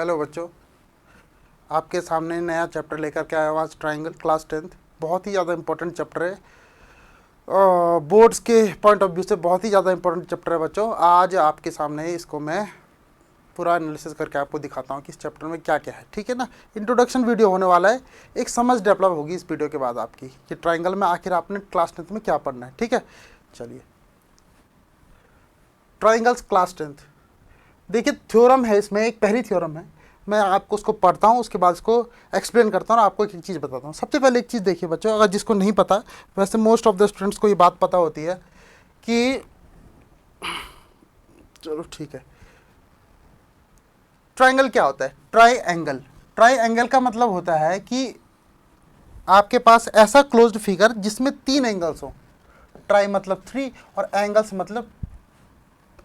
Hello बच्चों, आपके सामने नया चैप्टर लेकर के आया हूँ आज। ट्राइंगल क्लास 10th, बहुत ही ज़्यादा इंपॉर्टेंट चैप्टर है। बोर्ड्स के पॉइंट ऑफ व्यू से बहुत ही ज़्यादा इंपॉर्टेंट चैप्टर है बच्चों। आज आपके सामने इसको मैं पूरा एनालिसिस करके आपको दिखाता हूँ कि इस चैप्टर में क्या क्या है। ठीक है ना, इंट्रोडक्शन वीडियो होने वाला है, एक समझ डेवलप होगी इस वीडियो के बाद आपकी कि ट्राइंगल में आखिर आपने क्लास 10th में क्या पढ़ना है। ठीक है, चलिए ट्राइंगल्स क्लास 10th। देखिए थ्योरम है, इसमें एक पहली थ्योरम है, मैं आपको उसको पढ़ता हूँ, उसके बाद उसको एक्सप्लेन करता हूँ और आपको एक चीज़ बताता हूँ। सबसे पहले एक चीज़ देखिए बच्चों, अगर जिसको नहीं पता, वैसे मोस्ट ऑफ द स्टूडेंट्स को ये बात पता होती है कि चलो ठीक है, ट्राइंगल क्या होता है। ट्राइंगल, ट्राइंगल का मतलब होता है कि आपके पास ऐसा क्लोज्ड फिगर जिसमें 3 एंगल्स हो। ट्राई मतलब 3 और एंगल्स मतलब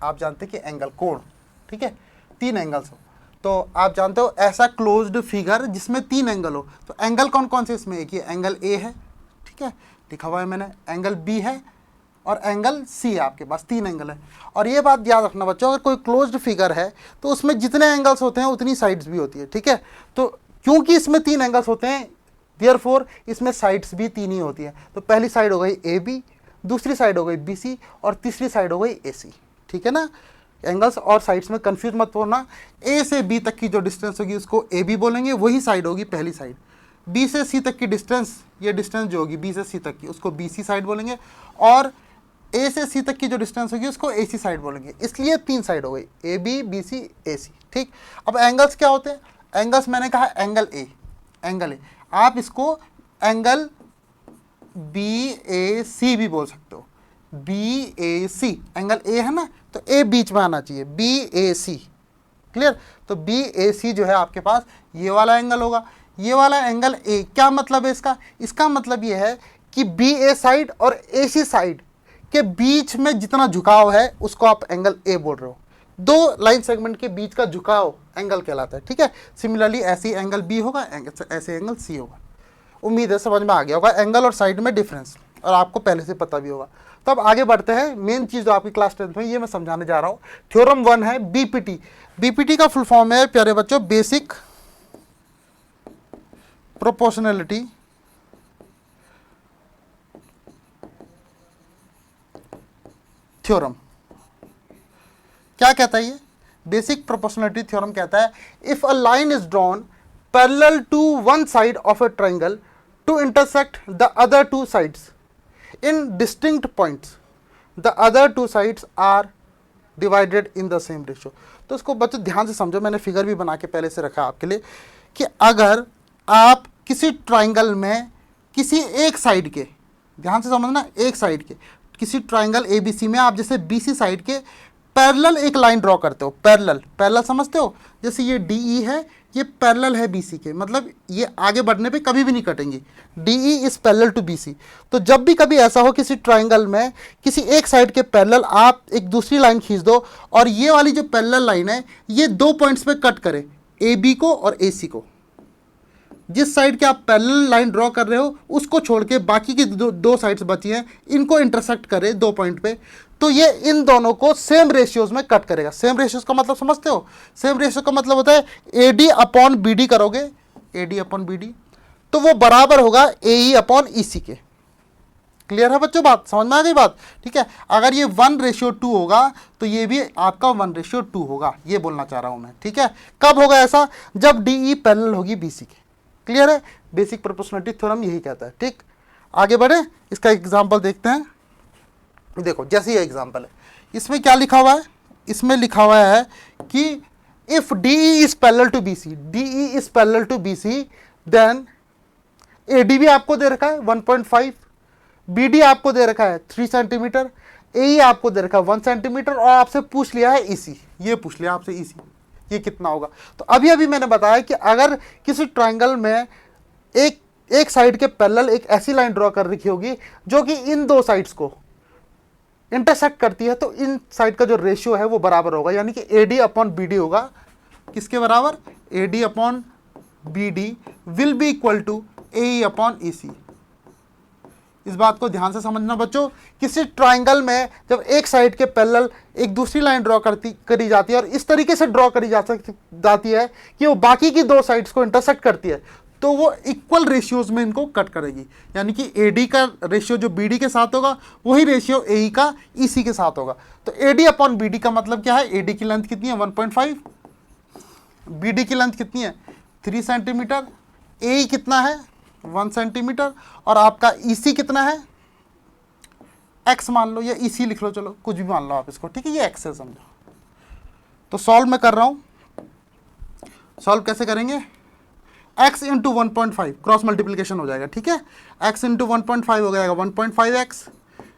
आप जानते हैं कि एंगल, कोण। ठीक है, 3 एंगल्स हो तो आप जानते हो ऐसा क्लोज्ड फिगर जिसमें 3 एंगल हो। तो एंगल कौन कौन से इसमें, एक ये एंगल ए है, ठीक है, लिखा हुआ है मैंने, एंगल बी है और एंगल सी है। आपके पास 3 एंगल है। और ये बात याद रखना बच्चों, अगर कोई क्लोज्ड फिगर है तो उसमें जितने एंगल्स होते हैं उतनी साइड्स भी होती है। ठीक है, तो क्योंकि इसमें 3 एंगल्स होते हैं, देयरफॉर इसमें साइड्स भी 3 ही होती है। तो पहली साइड हो गई ए बी, दूसरी साइड हो गई बी सी और तीसरी साइड हो गई ए सी। ठीक है ना, एंगल्स और साइड्स में कंफ्यूज मत होना। ए से बी तक की जो डिस्टेंस होगी उसको ए बी बोलेंगे, वही साइड होगी पहली साइड। बी से सी तक की डिस्टेंस, ये डिस्टेंस जो होगी बी से सी तक की, उसको बी सी साइड बोलेंगे। और ए से सी तक की जो डिस्टेंस होगी उसको ए सी साइड बोलेंगे। इसलिए 3 साइड हो गई, ए बी बी सी ए सी। ठीक, अब एंगल्स क्या होते हैं। एंगल्स मैंने कहा एंगल ए, एंगल ए, आप इसको एंगल बी ए सी भी बोल सकते हो। B A C, angle A है ना, तो ए बीच में आना चाहिए, बी ए सी। क्लियर, तो बी ए सी जो है आपके पास ये वाला एंगल होगा। ये वाला एंगल ए, क्या मतलब है इसका, इसका मतलब ये है कि बी ए साइड और ए सी साइड के बीच में जितना झुकाव है उसको आप एंगल ए बोल रहे हो। 2 लाइन सेगमेंट के बीच का झुकाव एंगल कहलाता है। ठीक है, सिमिलरली ऐसे एंगल बी होगा, ऐसे एंगल सी होगा। उम्मीद है समझ में आ गया होगा एंगल और साइड में डिफरेंस, और आपको पहले से पता भी होगा। तो अब आगे बढ़ते हैं, मेन चीज़ जो आपकी क्लास 10th में ये मैं समझाने जा रहा हूँ। थ्योरम 1 है बीपीटी। बीपीटी का फुल फॉर्म है प्यारे बच्चों बेसिक प्रोपोर्शनैलिटी थ्योरम। क्या कहता है ये, बेसिक प्रोपोर्शनैलिटी थ्योरम कहता है if a line is drawn parallel to one side of a triangle to intersect the other 2 sides in distinct points, the other 2 sides are divided in the same ratio। तो इसको बच्चों ध्यान से समझो, मैंने figure भी बना के पहले से रखा है आपके लिए कि अगर आप किसी ट्राइंगल में किसी एक साइड के, ध्यान से समझना, एक साइड के किसी ट्राइंगल ए बी सी में आप जैसे बी सी साइड के पैरेलल एक लाइन ड्रॉ करते हो, पैरेलल, पैरेलल समझते हो, जैसे ये डी ई है, ये पैरेलल है बीसी के, मतलब ये आगे बढ़ने पे कभी भी नहीं कटेंगी। D E is parallel to BC. तो जब भी कभी ऐसा हो किसी ट्राइंगल में किसी एक साइड के पैरेलल आप एक दूसरी लाइन खींच दो और ये वाली जो पैरेलल लाइन है ये 2 पॉइंट्स पे कट करे, ए बी को और ए सी को। जिस साइड के आप पैरेलल लाइन ड्रॉ कर रहे हो उसको छोड़ के बाकी की 2 साइड्स बची हैं, इनको इंटरसेक्ट करे 2 पॉइंट पे, तो ये इन दोनों को सेम रेशियोज में कट करेगा। सेम रेशियोज का मतलब समझते हो, सेम रेशियो का मतलब होता है A D upon B D करोगे, A D upon B D, तो वो बराबर होगा ए ई अपॉन ई सी के। क्लियर है बच्चों, बात समझ में आ गई बात। ठीक है, अगर ये 1:2 होगा तो ये भी आपका 1:2 होगा, ये बोलना चाह रहा हूं मैं। ठीक है, कब होगा ऐसा, जब डी ई पैरेलल होगी बी सी के। क्लियर है, बेसिक प्रोपोर्शनैलिटी थ्योरम यही कहता है। ठीक, आगे बढ़े, इसका एग्जांपल देखते हैं। देखो जैसे ये एग्जांपल है, इसमें क्या लिखा हुआ है, इसमें लिखा हुआ है कि if D E is parallel to B C, D E is parallel to B C, then A D भी आपको दे रखा है 1.5, बी डी आपको दे रखा है 3 सेंटीमीटर, ए ई आपको दे रखा है 1 सेंटीमीटर, और आपसे पूछ लिया है ई सी, ये पूछ लिया आपसे ई सी, ये कितना होगा। तो अभी अभी मैंने बताया कि अगर किसी ट्राइंगल में एक साइड के पैरेलल एक ऐसी लाइन ड्रॉ कर रखी होगी जो कि इन 2 साइड्स को इंटरसेक्ट करती है, तो इन साइड का जो रेशियो है वो बराबर होगा, यानी कि A D upon B D होगा, किसके बराबर, A D upon B D will be equal to A E upon E C. इस बात को ध्यान से समझना बच्चों, किसी ट्राइंगल में जब एक साइड के पैरेलल एक दूसरी लाइन ड्रॉ करी जाती है और इस तरीके से ड्रॉ करी जाती है कि वो बाकी की दो साइड्स को इंटरसेक्ट करती है, तो वो इक्वल रेशियोज में इनको कट करेगी। यानी कि AD का रेशियो जो BD के साथ होगा वही रेशियो AE का EC के साथ होगा। तो AD अपॉन BD का मतलब क्या है, AD की लेंथ कितनी है 1.5, BD की लेंथ कितनी है 3 सेंटीमीटर, AE कितना है 1 सेंटीमीटर, और आपका EC कितना है x मान लो, या EC लिख लो, चलो कुछ भी मान लो आप इसको, ठीक है, ये x है समझो। तो सॉल्व मैं कर रहा हूं, सॉल्व कैसे करेंगे, x इंटू 1.5 क्रॉस मल्टीप्लीकेशन हो जाएगा, ठीक है, x इंटू 1.5 हो जाएगा 1.5x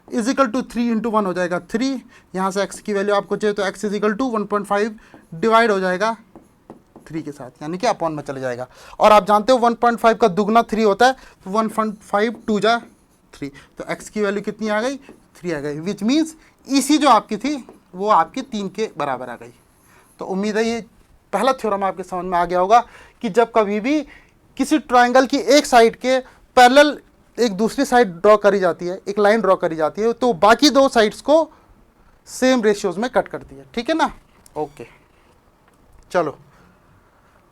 is equal to 3 into 1 हो जाएगा 3, यहाँ से x की वैल्यू आपको चाहिए तो x is equal to 1.5 divide हो जाएगा 3 के साथ, यानी कि अपॉन में चले जाएगा। और आप जानते हो 1.5 का दुगना 3 होता है, तो 1.5 2 जा 3, तो x की वैल्यू कितनी आ गई 3 आ गई, विच मीन्स EC जो आपकी थी वो आपकी 3 के बराबर आ गई। तो उम्मीद है ये पहला थ्योरम आपके समझ में आ गया होगा कि जब कभी भी किसी ट्राइंगल की एक साइड के पैरेलल एक दूसरी साइड ड्रॉ करी जाती है, एक लाइन ड्रॉ करी जाती है, तो बाकी दो साइड्स को सेम रेशियोज में कट करती है, ठीक है ना। ओके चलो,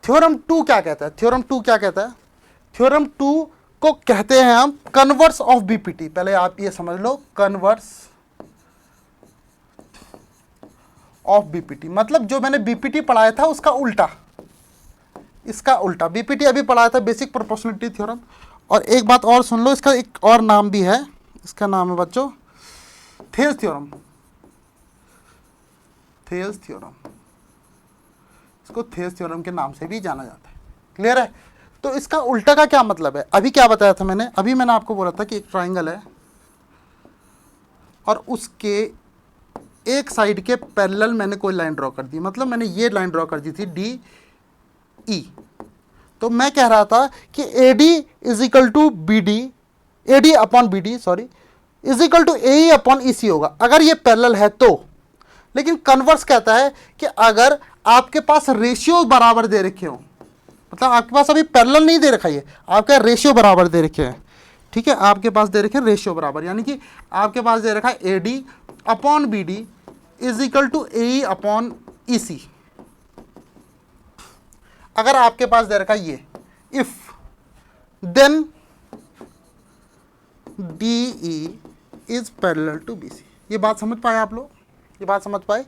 थ्योरम 2 क्या कहता है, थ्योरम 2 क्या कहता है, थ्योरम 2 को कहते हैं हम कन्वर्स ऑफ BPT। पहले आप ये समझ लो, कन्वर्स ऑफ BPT मतलब जो मैंने BPT पढ़ाया था उसका उल्टा, इसका उल्टा। BPT अभी पढ़ाया था बेसिक प्रोपोर्शनलिटी थ्योरम। और एक बात और सुन लो, इसका एक और नाम भी है, इसका नाम है बच्चों थेल्स थ्योरम, थेल्स थ्योरम, इसको थेल्स थ्योरम के नाम से भी जाना जाता है, क्लियर है। तो इसका उल्टा का क्या मतलब है, अभी क्या बताया था मैंने, अभी मैंने आपको बोला था कि एक ट्राइंगल है और उसके एक साइड के पैरेलल मैंने कोई लाइन ड्रॉ कर दी, मतलब मैंने ये लाइन ड्रॉ कर दी थी DE, तो मैं कह रहा था कि AD is equal to BD, AD upon BD sorry is equal to AE upon EC होगा अगर ये पैरेलल है तो। लेकिन कन्वर्स कहता है कि अगर आपके पास रेशियो बराबर दे रखे हो, मतलब आपके पास अभी पैरेलल नहीं दे रखा है, आपका रेशियो बराबर दे रखे हैं, ठीक है, आपके पास दे रखे हैं रेशियो बराबर, यानी कि आपके पास दे रखा है AD upon BD is equal to AE upon EC। अगर आपके पास दे रखा है ये, if then DE is parallel to BC। ये बात समझ पाए आप लोग, ये बात समझ पाए।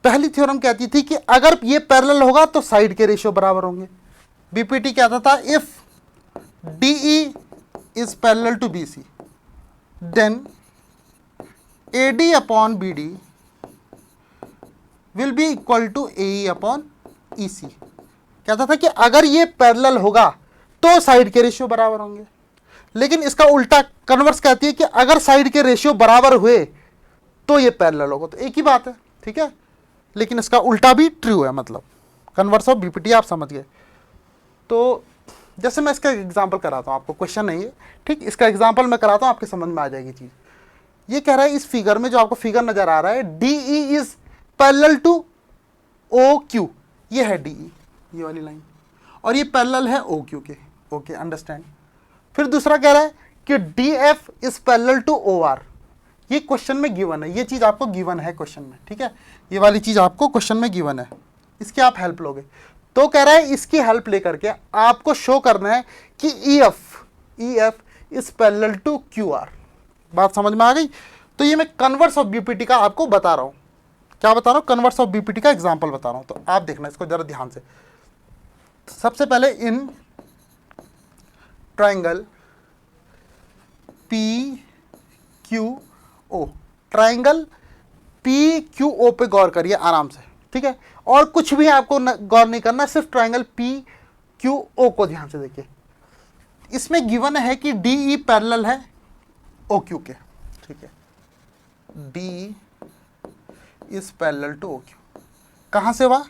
पहली थ्योरम कहती थी कि अगर ये पैरेलल होगा तो साइड के रेशियो बराबर होंगे। BPT कहता था if DE is parallel to BC then AD upon BD will be equal to AE upon EC। कहता था कि अगर ये पैरेलल होगा तो साइड के रेशियो बराबर होंगे। लेकिन इसका उल्टा कन्वर्स कहती है कि अगर साइड के रेशियो बराबर हुए तो ये पैरेलल होगा, तो एक ही बात है, ठीक है। लेकिन इसका उल्टा भी ट्रू है, मतलब कन्वर्स ऑफ BPT आप समझ गए। तो जैसे मैं इसका एग्जांपल कराता हूँ आपको, क्वेश्चन नहीं है, ठीक, इसका एग्जांपल मैं कराता हूँ, आपके समझ में आ जाएगी चीज़। ये कह रहा है इस फिगर में, जो आपको फिगर नजर आ रहा है, DE is parallel to OQ, ये है DE, ये वाली लाइन, और ये पैरेलल है OQ के, ओके अंडरस्टैंड। फिर दूसरा कह रहा है कि DF is parallel to OR, ये क्वेश्चन में गिवन है, ये चीज आपको गिवन है क्वेश्चन में, ठीक है, ये वाली चीज आपको क्वेश्चन में गिवन है, इसकी आप हेल्प लोगे। तो कह रहा है इसकी हेल्प लेकर के आपको शो करना है कि EF is parallel to QR। बात समझ में आ गई। तो ये मैं कन्वर्स ऑफ BPT का आपको बता रहा हूं, क्या बता रहा हूं, कन्वर्स ऑफ BPT का एग्जांपल बता रहा हूं। तो आप देखना इसको जरा ध्यान से। सबसे पहले in triangle PQO, triangle PQO पे गौर करिए आराम से, ठीक है, और कुछ भी आपको गौर नहीं करना, सिर्फ ट्राइंगल PQO को ध्यान से देखिए। इसमें गिवन है कि DE पैरेलल है OQ के, ठीक है, DE is parallel to OQ। कहां से हुआ,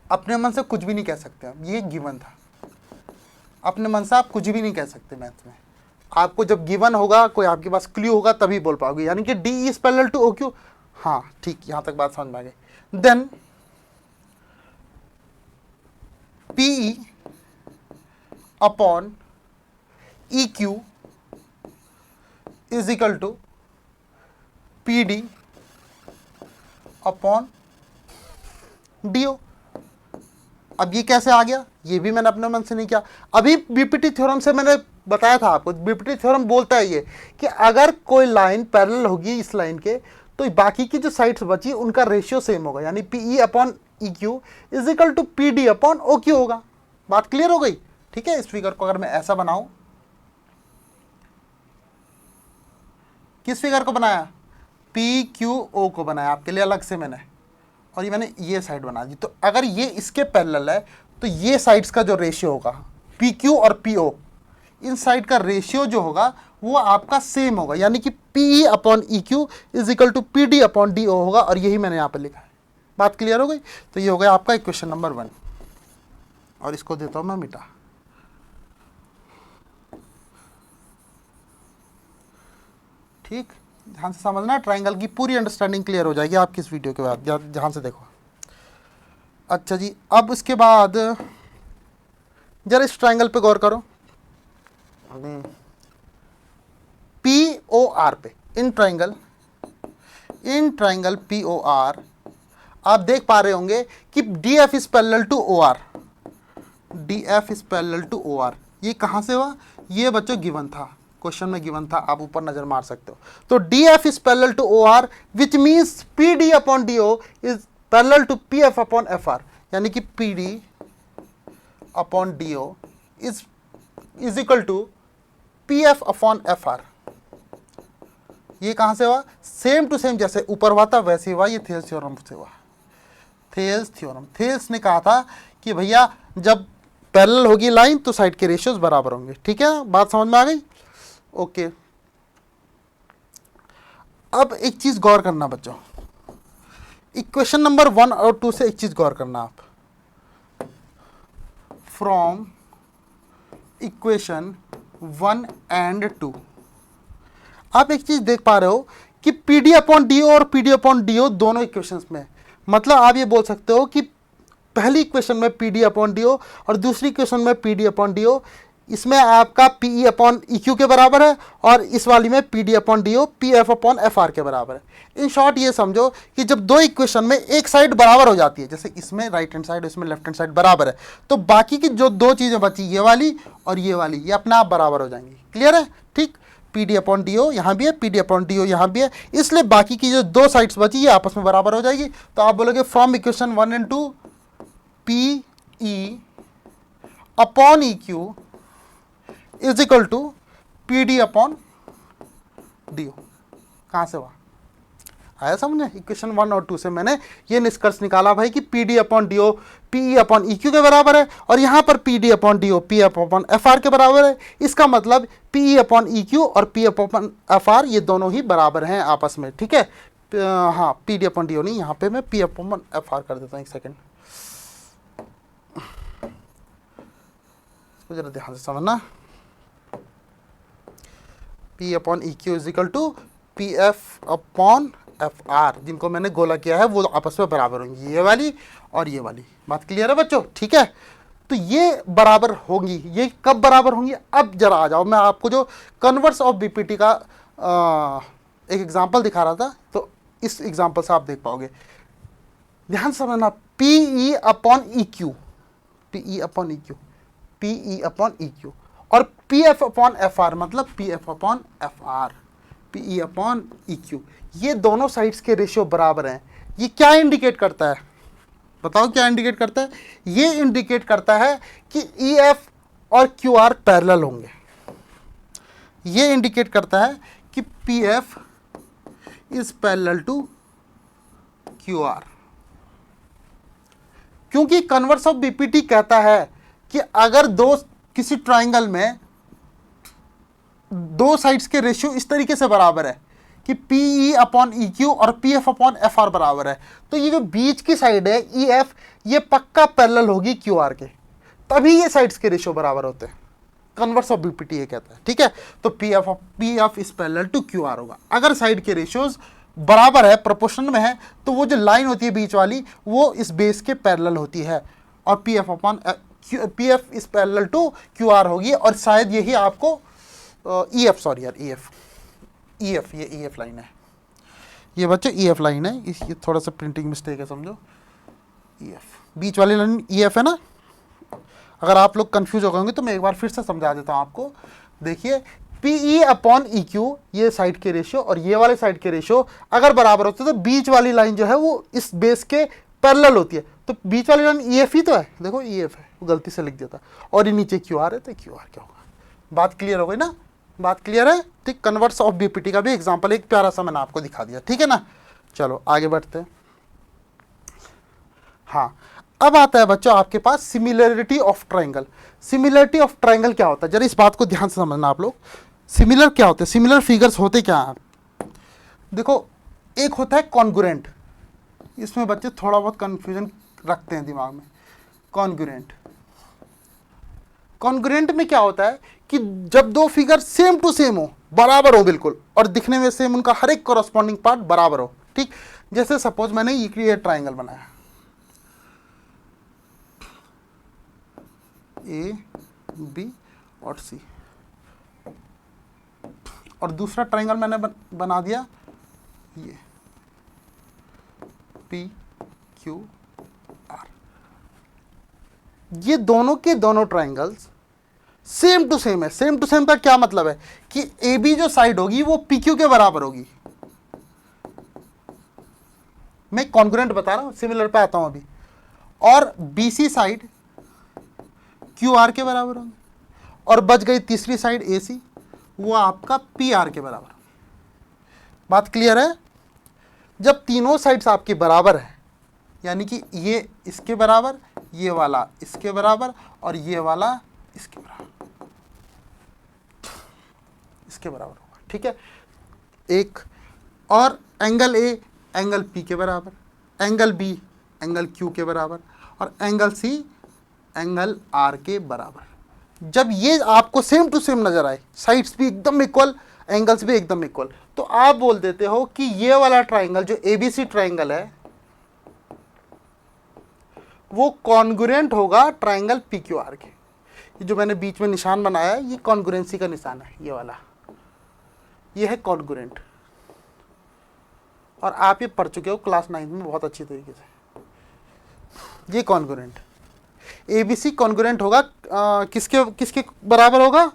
अपने मन से कुछ भी नहीं कह सकते आप, ये गिवन था, अपने मन से आप कुछ भी नहीं कह सकते मैथ में। आपको जब गिवन होगा, कोई आपके पास क्लू होगा, तभी बोल पाओगे, यानी कि DE is parallel to OQ। हाँ ठीक, यहां तक बात समझ में आ गई। Then PE upon EQ is equal to P D upon D O. अब ये कैसे आ गया, ये भी मैंने अपने मन से नहीं किया। अभी बीपीटी थ्योरम से मैंने बताया था आपको, बीपीटी थ्योरम बोलता है ये कि अगर कोई लाइन पैरेलल होगी इस लाइन के, तो बाकी की जो साइड्स बची उनका रेशियो सेम होगा, यानी P E upon E Q is equal to P D upon O Q होगा। बात क्लियर हो गई? ठीक है, इस फिगर को अगर मैं ऐसा बनाऊं, किस फिगर को बनाया, पी क्यू ओ को बनाया आपके लिए अलग से मैंने, और ये मैंने ये साइड बना दी। तो अगर ये इसके पैरेलल है तो ये साइड्स का जो रेशियो होगा पी क्यू और पी ओ, इन साइड का रेशियो जो होगा वो आपका सेम होगा, यानी कि P E upon E Q is equal to P D upon D O होगा, और यही मैंने यहाँ पे लिखा है। बात क्लियर हो गई? तो ये हो गया आपका इक्वेशन नंबर 1, और इसको देता हूँ मैं मिटा। ठीक, ध्यान से समझना, ट्राइंगल की पूरी अंडरस्टैंडिंग क्लियर हो जाएगी आपकी इस वीडियो के बाद, ध्यान से देखो। अच्छा जी, अब इसके बाद जरा इस ट्राइंगल पे गौर करो, पी ओ आर पे, in triangle P O R आप देख पा रहे होंगे कि D F is parallel to O R, D F is parallel to O R. ये कहाँ से हुआ? ये बच्चों गिवन था, क्वेश्चन में गिवन था, आप ऊपर नजर मार सकते हो। तो D F is parallel to O R which means P D upon D O is parallel to P F upon F R, यानी कि P D upon D O is equal to P F upon F R. ये कहाँ से हुआ? Same to same, जैसे ऊपर हुआ था वैसे हुआ, ये थेल्स थ्योरम से हुआ। थेल्स थ्योरम, थेल्स ने कहा था कि भैया जब पैरेलल होगी लाइन तो साइड के रेशियोज बराबर होंगे। ठीक है, बात समझ में आ गई? ओके। अब एक चीज गौर करना बच्चों, इक्वेशन नंबर 1 और 2 से एक चीज गौर करना आप, फ्रॉम इक्वेशन 1 एंड 2 आप एक चीज देख पा रहे हो कि P D upon D O और P D upon D O दोनों इक्वेशंस में, मतलब आप ये बोल सकते हो कि पहली इक्वेशन में P D upon D O और दूसरी इक्वेशन में P D upon D O, इसमें आपका P E upon E Q के बराबर है, और इस वाली में P D upon D O P F upon F R के बराबर है। इन शॉर्ट ये समझो कि जब दो इक्वेशन में एक साइड बराबर हो जाती है, जैसे इसमें राइट हैंड साइड इसमें लेफ्ट हैंड साइड बराबर है, तो बाकी की जो दो चीज़ें बची, ये वाली और ये वाली, ये अपने आप बराबर हो जाएंगी। क्लियर है? ठीक, P D upon D O यहाँ भी है, P D upon D O यहाँ भी है, इसलिए बाकी की जो दो साइड्स बची ये आपस में बराबर हो जाएगी। तो आप बोलोगे from equation 1 and 2 P E upon E Q is equal to P D upon D O. कहाँ से हुआ? आया समझे? इक्वेशन 1 और 2 से मैंने ये निष्कर्ष निकाला भाई कि P D upon D O P E upon E Q के बराबर है, और यहाँ पर P D upon D O P F upon F R के बराबर है। इसका मतलब P E upon E Q और P F upon F R ये दोनों ही बराबर हैं आपस में। ठीक है, हाँ, P D upon D O नहीं, यहाँ पे मैं P F upon F R कर देता हूँ। एक सेकेंड, इसको जरा ध्यान से समझना। P upon E Q is equal to P F upon F R, जिनको मैंने गोला किया है वो आपस में बराबर होंगी, ये वाली और ये वाली। बात क्लियर है बच्चों? ठीक है, तो ये बराबर होंगी। ये कब बराबर होंगी? अब जरा आ जाओ, मैं आपको जो कन्वर्स ऑफ बीपीटी का एक एग्जांपल दिखा रहा था, तो इस एग्जांपल से आप देख पाओगे। ध्यान से समझना, P E upon E Q, P E upon E Q, P E upon E Q, और P F upon F R मतलब P F upon F R, P E upon E Q, ये दोनों साइड्स के ratio बराबर हैं। ये क्या indicate करता है? बताओ क्या इंडिकेट करता है? ये इंडिकेट करता है कि ई एफ और क्यू आर पैरेलल होंगे। ये इंडिकेट करता है कि P F is parallel to Q R, क्योंकि कन्वर्स ऑफ बीपीटी कहता है कि अगर किसी ट्राइंगल में दो साइड्स के रेशियो इस तरीके से बराबर है कि P E upon E Q और P F upon F R बराबर है, तो ये जो बीच की साइड है ई एफ, ये पक्का पैरेलल होगी क्यू आर के, तभी ये साइड्स के रेशियो बराबर होते हैं। कन्वर्स ऑफ बीपीटी ये कहता है। ठीक है, तो P F is parallel to Q R होगा। अगर साइड के रेशियोज बराबर है, प्रोपोर्शन में है, तो वो जो लाइन होती है बीच वाली वो इस बेस के पैरेलल होती है, और P F upon P F is parallel to Q R होगी, और शायद यही आपको ई एफ, सॉरी यार, ई एफ ई एफ, ये ई एफ लाइन है, ये बच्चों ई एफ लाइन है, ये थोड़ा सा प्रिंटिंग मिस्टेक है समझो, ई एफ बीच वाली लाइन ई एफ है ना। अगर आप लोग कंफ्यूज हो गए होंगे तो मैं एक बार फिर से समझा देता हूँ आपको। देखिए P E upon E Q, ये साइड के रेशियो और ये वाले साइड के रेशियो अगर बराबर होते तो बीच वाली लाइन जो है वो इस बेस के पैरेलल होती है। तो बीच वाली लाइन ई एफ ही तो है, देखो ई एफ है, वो गलती से लिख दिया था, और ये नीचे क्यू आर है, तो क्यू आर क्या होगा। बात क्लियर हो गई ना, बात क्लियर है। ठीक, कन्वर्ट्स ऑफ बीपीटी का भी एग्जांपल एक प्यारा सा मैंने आपको दिखा दिया, ठीक है ना। चलो आगे बढ़ते हैं। हाँ, अब आता है बच्चों आपके पास similarity of triangle. Similarity of triangle क्या होता है, जरा इस बात को ध्यान से समझना आप लोग। सिमिलर क्या होते हैं, सिमिलर फिगर्स होते क्या हैं। देखो एक होता है कॉन्ग्रुएंट, इसमें बच्चे थोड़ा बहुत कंफ्यूजन रखते हैं दिमाग में। कॉन्ग्रुएंट, कॉन्ग्रुएंट में क्या होता है कि जब दो फिगर सेम टू सेम हो, बराबर हो बिल्कुल, और दिखने में सेम, उनका हर एक कॉरस्पॉन्डिंग पार्ट बराबर हो। ठीक, जैसे सपोज मैंने ये ट्राइंगल बनाया, ए बी और सी, और दूसरा ट्राइंगल मैंने बना दिया ये पी क्यू आर। ये दोनों के दोनों ट्राइंगल्स सेम टू सेम है। सेम टू सेम का क्या मतलब है कि ए बी जो साइड होगी वो पी क्यू के बराबर होगी। मैं कॉन्ग्रुएंट बता रहा हूं, सिमिलर पे आता हूं अभी। और B C side Q R के बराबर होगी, और बच गई तीसरी साइड ए सी, वो आपका पी आर के बराबर। बात क्लियर है। जब तीनों साइड्स आपके बराबर है, यानी कि ये इसके बराबर, ये वाला इसके बराबर, और ये वाला इसके बराबर, इसके बराबर होगा। ठीक है, एक और एंगल ए एंगल पी के बराबर, एंगल बी एंगल क्यू के बराबर, और एंगल सी एंगल आर के बराबर। जब ये आपको सेम टू सेम नजर आए, साइड्स भी एकदम इक्वल, एंगल्स भी एकदम इक्वल, तो आप बोल देते हो कि ये वाला ट्राइंगल जो एबीसी ट्राइंगल है वो कॉन्ग्रुएंट होगा ट्राइंगल पी क्यू आर के। ये जो मैंने बीच में निशान बनाया है ये कॉन्ग्रुएंसी का निशान है, ये वाला, ये है कॉन्ग्रुएंट। और आप ये पढ़ चुके हो क्लास 9 में बहुत अच्छी तरीके से। ये कॉन्ग्रुएंट एबीसी कॉन्ग्रुएंट होगा किसके किसके बराबर होगा,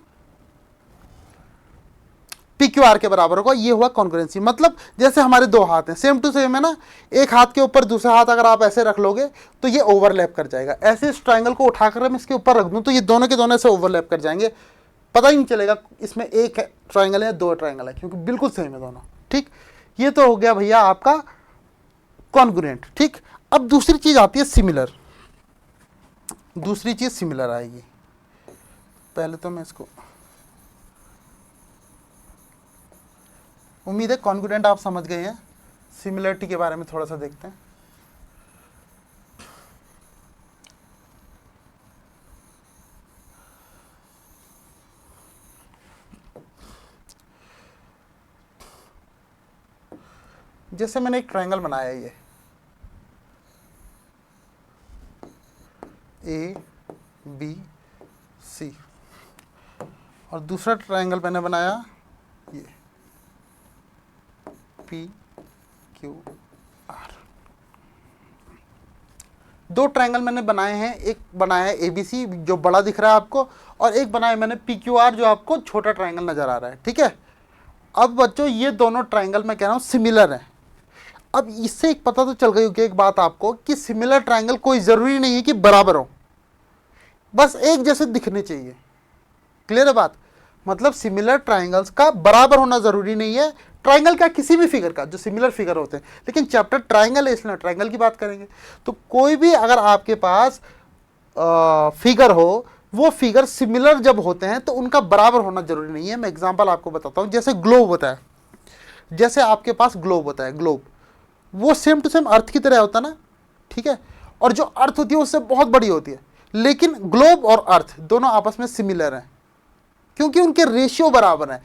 पी क्यू आर के बराबर होगा। ये हुआ कॉन्ग्रुएंसी। मतलब जैसे हमारे दो हाथ हैं, सेम टू सेम है ना, एक हाथ के ऊपर दूसरा हाथ अगर आप ऐसे रख लोगे तो ये ओवरलैप कर जाएगा। ऐसे इस ट्राइंगल को उठाकर मैं इसके ऊपर रख दूं तो ये दोनों के दोनों ऐसे ओवरलैप कर जाएंगे, पता ही नहीं चलेगा इसमें एक ट्राइंगल है दो ट्राइंगल है, क्योंकि बिल्कुल सेम है दोनों। ठीक, ये तो हो गया भैया आपका कॉन्ग्रुएंट। ठीक, अब दूसरी चीज आती है सिमिलर। दूसरी चीज सिमिलर आएगी। पहले तो मैं इसको, उम्मीद है कॉन्ग्रुएंट आप समझ गए हैं। सिमिलरिटी के बारे में थोड़ा सा देखते हैं। जैसे मैंने एक ट्रायंगल बनाया है, ये ए बी सी, और दूसरा ट्रायंगल मैंने बनाया ये पी क्यू आर। दो ट्रायंगल मैंने बनाए हैं, एक बनाया है ए बी सी जो बड़ा दिख रहा है आपको, और एक बनाया मैंने पी क्यू आर जो आपको छोटा ट्रायंगल नजर आ रहा है। ठीक है, अब बच्चों ये दोनों ट्रायंगल मैं कह रहा हूँ सिमिलर हैं। अब इससे एक पता तो चल गई होगी एक बात आपको कि सिमिलर ट्रायंगल कोई ज़रूरी नहीं है कि बराबर हो, बस एक जैसे दिखने चाहिए। क्लियर है बात। मतलब सिमिलर ट्रायंगल्स का बराबर होना ज़रूरी नहीं है, ट्रायंगल का किसी भी फिगर का जो सिमिलर फिगर होते हैं, लेकिन चैप्टर ट्रायंगल है इसलिए ट्रायंगल की बात करेंगे। तो कोई भी अगर आपके पास फिगर हो, वो फिगर सिमिलर जब होते हैं तो उनका बराबर होना जरूरी नहीं है। मैं एग्जांपल आपको बताता हूँ। जैसे ग्लोब होता है, जैसे आपके पास ग्लोब होता है, ग्लोब वो सेम टू सेम अर्थ की तरह होता है ना, ठीक है, और जो अर्थ होती है उससे बहुत बड़ी होती है, लेकिन ग्लोब और अर्थ दोनों आपस में सिमिलर हैं क्योंकि उनके रेशियो बराबर हैं।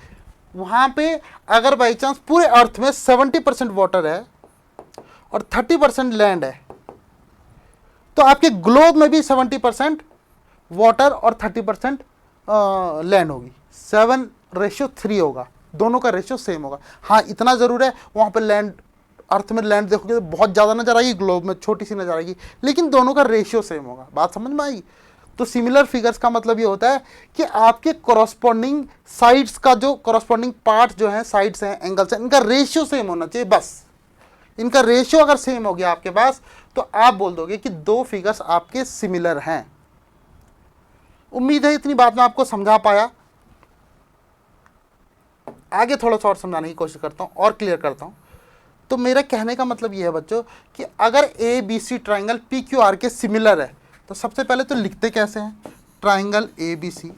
वहां पे अगर बाई चांस पूरे अर्थ में 70% वाटर है और 30% लैंड है, तो आपके ग्लोब में भी 70% वाटर और 30% लैंड होगी, 7:3 होगा। दोनों का रेशियो सेम होगा। हाँ इतना ज़रूर है, वहाँ पर लैंड, अर्थ में लैंड देखोगे तो बहुत ज़्यादा नजर आएगी, ग्लोब में छोटी सी नजर आएगी, लेकिन दोनों का रेशियो सेम होगा। बात समझ में आई? तो सिमिलर फिगर्स का मतलब ये होता है कि आपके कॉरस्पॉन्डिंग साइड्स का जो कॉरस्पॉन्डिंग पार्ट जो है, साइड्स हैं, एंगल्स हैं, इनका रेशियो सेम होना चाहिए बस। इनका रेशियो अगर सेम हो गया आपके पास तो आप बोल दोगे कि दो फिगर्स आपके सिमिलर हैं। उम्मीद है इतनी बात मैं आपको समझा पाया। आगे थोड़ा सा और समझाने की कोशिश करता हूँ और क्लियर करता हूँ। तो मेरा कहने का मतलब ये है बच्चों कि अगर A B C triangle P Q R के सिमिलर है तो सबसे पहले तो लिखते कैसे हैं, triangle A B C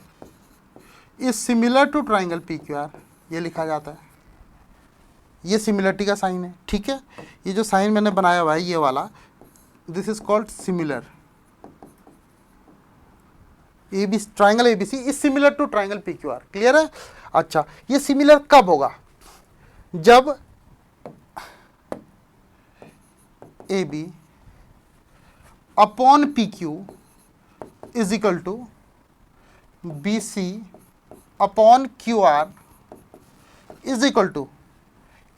is similar to triangle P Q R, ये लिखा जाता है। ये सिमिलरिटी का साइन है, ठीक है। ये जो साइन मैंने बनाया हुआ है ये वाला, this is called similar. A B triangle A B C is similar to triangle P Q R, clear है। अच्छा, ये सिमिलर कब होगा? जब A B upon P Q is equal to B C upon Q R is equal to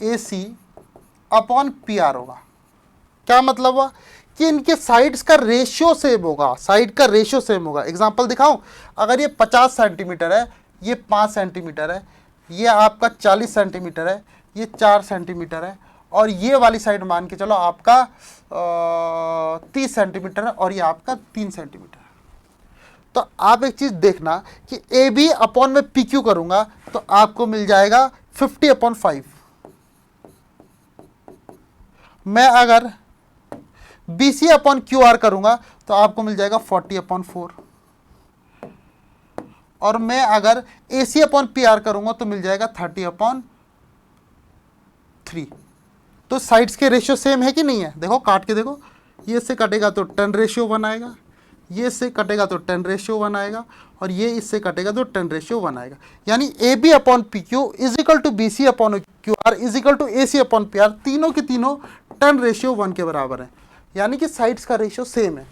A C upon P R होगा। क्या मतलब हुआ कि इनके साइड्स का रेशियो सेम होगा, साइड का रेशियो सेम होगा। एग्जांपल दिखाऊं, अगर ये 50 सेंटीमीटर है, ये 5 सेंटीमीटर है, ये आपका 40 सेंटीमीटर है, ये 4 सेंटीमीटर है, और ये वाली साइड मान के चलो आपका 30 सेंटीमीटर है, और ये आपका 3 सेंटीमीटर है। तो आप एक चीज़ देखना कि ए बी अपॉन में पी क्यू करूँगा तो आपको मिल जाएगा 50/5। मैं अगर B C upon Q R करूँगा तो आपको मिल जाएगा 40/4, और मैं अगर A C upon P R करूँगा तो मिल जाएगा 30/3। तो साइड्स के रेशियो सेम है कि नहीं है? देखो काट के देखो, ये इससे कटेगा तो 10:1 आएगा, ये इससे कटेगा तो 10:1 आएगा, और ये इससे कटेगा तो 10:1 आएगा। यानी A B upon P Q is equal to B C upon Q R is equal to A C upon P R, तीनों के तीनों 10:1 के बराबर है। यानी कि साइड्स का रेशियो सेम है।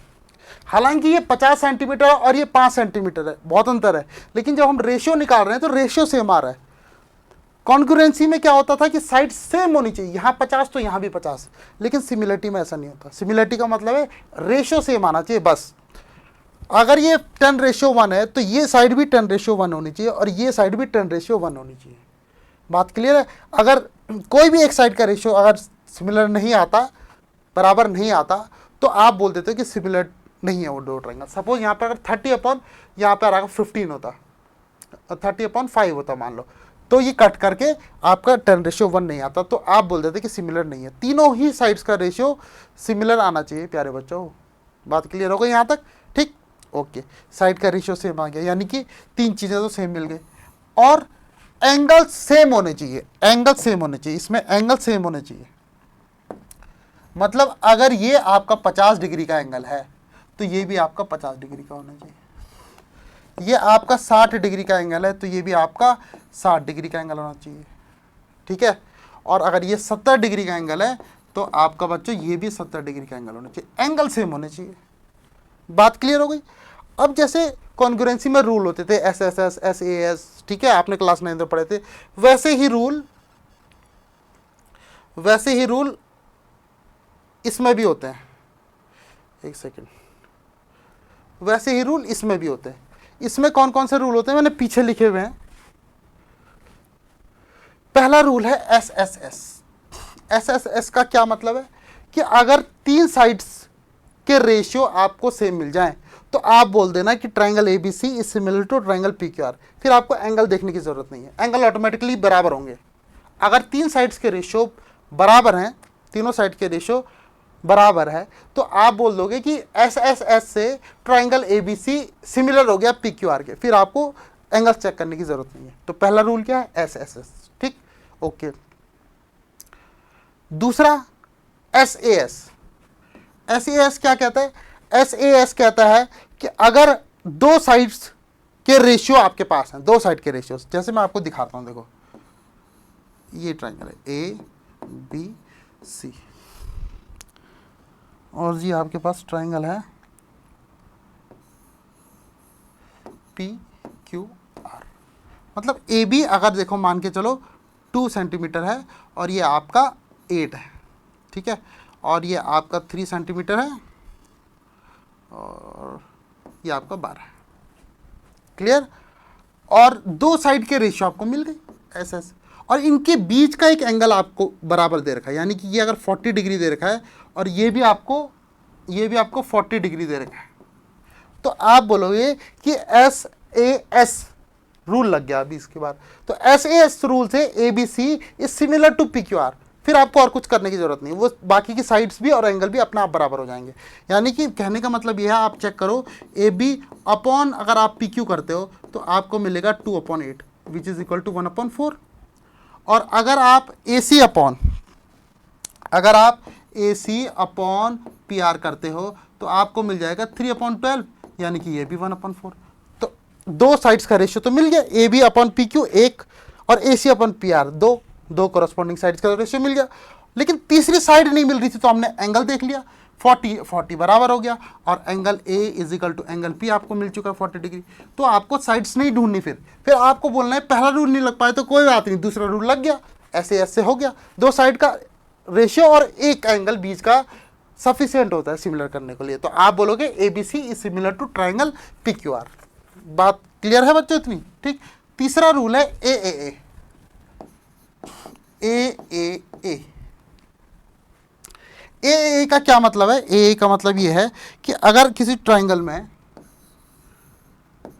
हालांकि ये 50 सेंटीमीटर और ये 5 सेंटीमीटर है, बहुत अंतर है, लेकिन जब हम रेशियो निकाल रहे हैं तो रेशियो सेम आ रहा है। कॉन्ग्रुएंसी में क्या होता था कि साइड सेम होनी चाहिए, यहाँ 50 तो यहाँ भी 50, लेकिन सिमिलरिटी में ऐसा नहीं होता। सिमिलरिटी का मतलब है रेशियो सेम आना चाहिए बस। अगर ये 10:1 है तो ये साइड भी 10:1 होनी चाहिए, और ये साइड भी 10:1 होनी चाहिए। बात क्लियर है? अगर कोई भी एक साइड का रेशियो अगर सिमिलर नहीं आता, बराबर नहीं आता, तो आप बोल देते हो कि सिमिलर नहीं है वो दो ट्रायंगल। सपोज यहाँ पर अगर 30 अपॉन यहाँ पर अगर 15 होता, 30/5 होता मान लो, तो ये कट करके आपका 10:1 नहीं आता, तो आप बोल देते कि सिमिलर नहीं है। तीनों ही साइड्स का रेशियो सिमिलर आना चाहिए प्यारे बच्चों। बात क्लियर हो गई यहाँ तक? ठीक, ओके। साइड का रेशियो सेम आ गया, यानी कि तीन चीज़ें तो सेम मिल गई, और एंगल सेम होने चाहिए। एंगल सेम होने चाहिए, इसमें एंगल सेम होने चाहिए। मतलब अगर ये आपका 50 डिग्री का एंगल है तो ये भी आपका 50 डिग्री का होना चाहिए। ये आपका 60 डिग्री का एंगल है तो ये भी आपका 60 डिग्री का एंगल होना चाहिए, ठीक है। और अगर ये 70 डिग्री का एंगल है तो आपका बच्चों ये भी 70 डिग्री का एंगल होना चाहिए। एंगल सेम होने चाहिए। बात क्लियर हो गई? अब जैसे कॉन्ग्रुएंसी में रूल होते थे S S S, S A S, ठीक है, आपने क्लास 9 में पढ़े थे, वैसे ही रूल इसमें भी होते हैं। एक सेकेंड, वैसे ही रूल इसमें भी होते हैं। इसमें कौन कौन से रूल होते हैं मैंने पीछे लिखे हुए हैं। पहला रूल है S S S. S S S का क्या मतलब है कि अगर तीन साइड्स के रेशियो आपको सेम मिल जाएं तो आप बोल देना कि triangle A B C is similar to triangle P Q R. फिर आपको एंगल देखने की जरूरत नहीं है, एंगल ऑटोमेटिकली बराबर होंगे। अगर तीन साइड्स के रेशियो बराबर हैं, तीनों साइड के रेशियो बराबर है, तो आप बोल दोगे कि एस एस एस से triangle A B C similar हो गया पी क्यू आर के। फिर आपको एंगल चेक करने की जरूरत नहीं है। तो पहला रूल क्या है? एस एस एस, ठीक, ओके। दूसरा S A S. S A S क्या कहता है? एस ए एस कहता है कि अगर दो साइड्स के रेशियो आपके पास हैं, दो साइड के रेशियो, जैसे मैं आपको दिखाता हूं, देखो ये ट्रायंगल है ए बी सी, और जी आपके पास ट्रायंगल है पी क्यू आर। मतलब ए बी अगर देखो मान के चलो 2 सेंटीमीटर है और ये आपका 8 है, ठीक है, और ये आपका 3 सेंटीमीटर है और ये आपका 12 है। क्लियर? और दो साइड के रेशियो आपको मिल गई ऐसे ऐसे, और इनके बीच का एक एंगल आपको बराबर दे रखा है, यानी कि ये अगर 40 डिग्री दे रखा है और ये भी आपको 40 डिग्री दे रखा है, तो आप बोलोगे कि SAS रूल लग गया अभी इसके बाद। तो SAS रूल से ABC is similar to PQR, फिर आपको और कुछ करने की जरूरत नहीं, वो बाकी की साइड्स भी और एंगल भी अपना आप बराबर हो जाएंगे। यानी कि कहने का मतलब यह है, आप चेक करो AB अपॉन अगर आप PQ करते हो तो आपको मिलेगा 2/8 विच इज इक्वल टू 1/4, और अगर आप AC अपॉन PR करते हो तो आपको मिल जाएगा 3/12, यानी कि ये भी 1/4। तो दो साइड्स का रेशियो तो मिल गया, AB अपॉन PQ 1 और AC upon PR 2 corresponding sides का रेशियो मिल गया। लेकिन तीसरी साइड नहीं मिल रही थी, तो हमने एंगल देख लिया, 40 बराबर हो गया, और angle A is equal to angle P आपको मिल चुका है 40 डिग्री। तो आपको साइड्स नहीं ढूंढनी, फिर आपको बोलना है पहला रूल नहीं लग पाए तो कोई बात नहीं, दूसरा रूल लग गया, ऐसे हो गया। दो साइड का रेशियो और एक एंगल बीच का सफिशिएंट होता है सिमिलर करने के लिए। तो आप बोलोगे ABC is similar to triangle PQR। बात क्लियर है बच्चों इतनी? ठीक। तीसरा रूल है AAA। AAA का क्या मतलब है? AAA का मतलब ये है कि अगर किसी ट्राइंगल में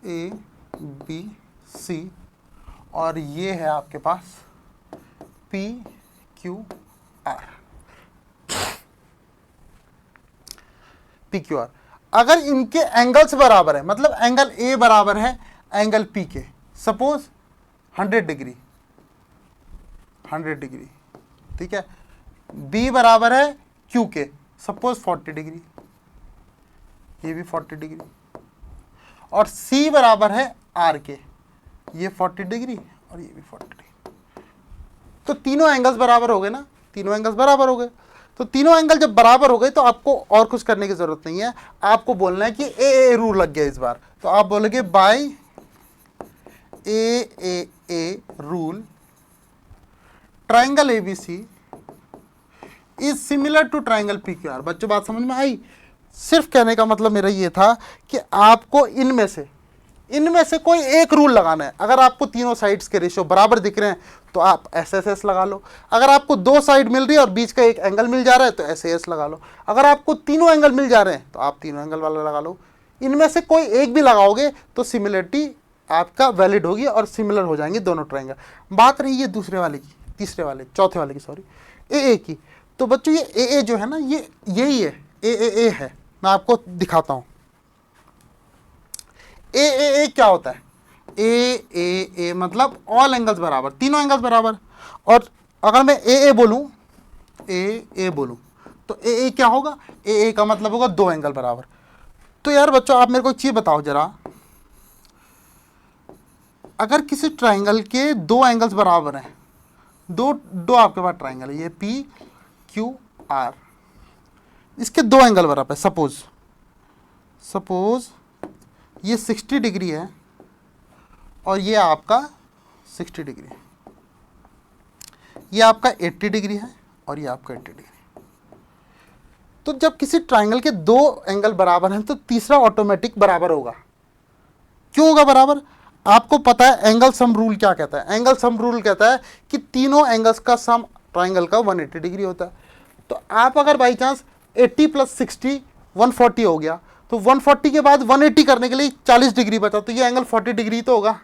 ABC और ये है आपके पास PQR, अगर इनके एंगल्स बराबर है, मतलब एंगल A बराबर है एंगल P के, सपोज 100 डिग्री, ठीक है, B बराबर है Q के, सपोज 40 डिग्री, ये भी 40 डिग्री, और C बराबर है R के, ये 40 डिग्री और ये भी 40 डिग्री। तो तीनों एंगल्स बराबर हो गए ना, तीनों एंगल्स बराबर हो गए। तो तीनों एंगल जब बराबर हो गए तो आपको और कुछ करने की जरूरत नहीं है, आपको बोलना है कि AAA रूल लग गया इस बार। तो आप बोलोगे by AAA rule triangle ABC is similar to triangle PQR। बच्चों बात समझ में आई? सिर्फ कहने का मतलब मेरा ये था कि आपको इनमें से कोई एक रूल लगाना है। अगर आपको तीनों साइड्स के रेशियो बराबर दिख रहे हैं तो आप SSS लगा लो, अगर आपको दो साइड मिल रही है और बीच का एक एंगल मिल जा रहा है तो SAS लगा लो, अगर आपको तीनों एंगल मिल जा रहे हैं तो आप तीनों एंगल वाला लगा लो। इनमें से कोई एक भी लगाओगे तो सिमिलरिटी आपका वैलिड होगी और सिमिलर हो जाएंगे दोनों ट्राइंगल। बात रही है दूसरे वाले की, चौथे वाले की, सॉरी, AA की। तो बच्चों ये AA जो है ना, ये यही है, AAA है। मैं आपको दिखाता हूँ AAA क्या होता है। AAA मतलब ऑल एंगल्स बराबर, तीनों एंगल्स बराबर। और अगर मैं AA बोलूँ तो AA क्या होगा? AA का मतलब होगा दो एंगल बराबर। तो यार बच्चों आप मेरे को एक चीज़ बताओ जरा, अगर किसी ट्राइंगल के दो एंगल्स बराबर हैं, दो आपके पास ट्राइंगल है, ये PQR, इसके दो एंगल बराबर है, सपोज ये 60 डिग्री है और ये आपका 60 डिग्री है, ये आपका 80 डिग्री है और ये आपका 80 डिग्री। तो जब किसी ट्राइंगल के दो एंगल बराबर हैं तो तीसरा ऑटोमेटिक बराबर होगा। क्यों होगा बराबर? आपको पता है एंगल सम रूल क्या कहता है? एंगल सम रूल कहता है कि तीनों एंगल्स का सम ट्राइंगल का 180 डिग्री होता है। तो आप अगर बाई चांस 80 + 60 140 हो गया, तो 140 के बाद 180 करने के लिए 40 डिग्री बचा, तो ये एंगल 40 डिग्री तो होगा,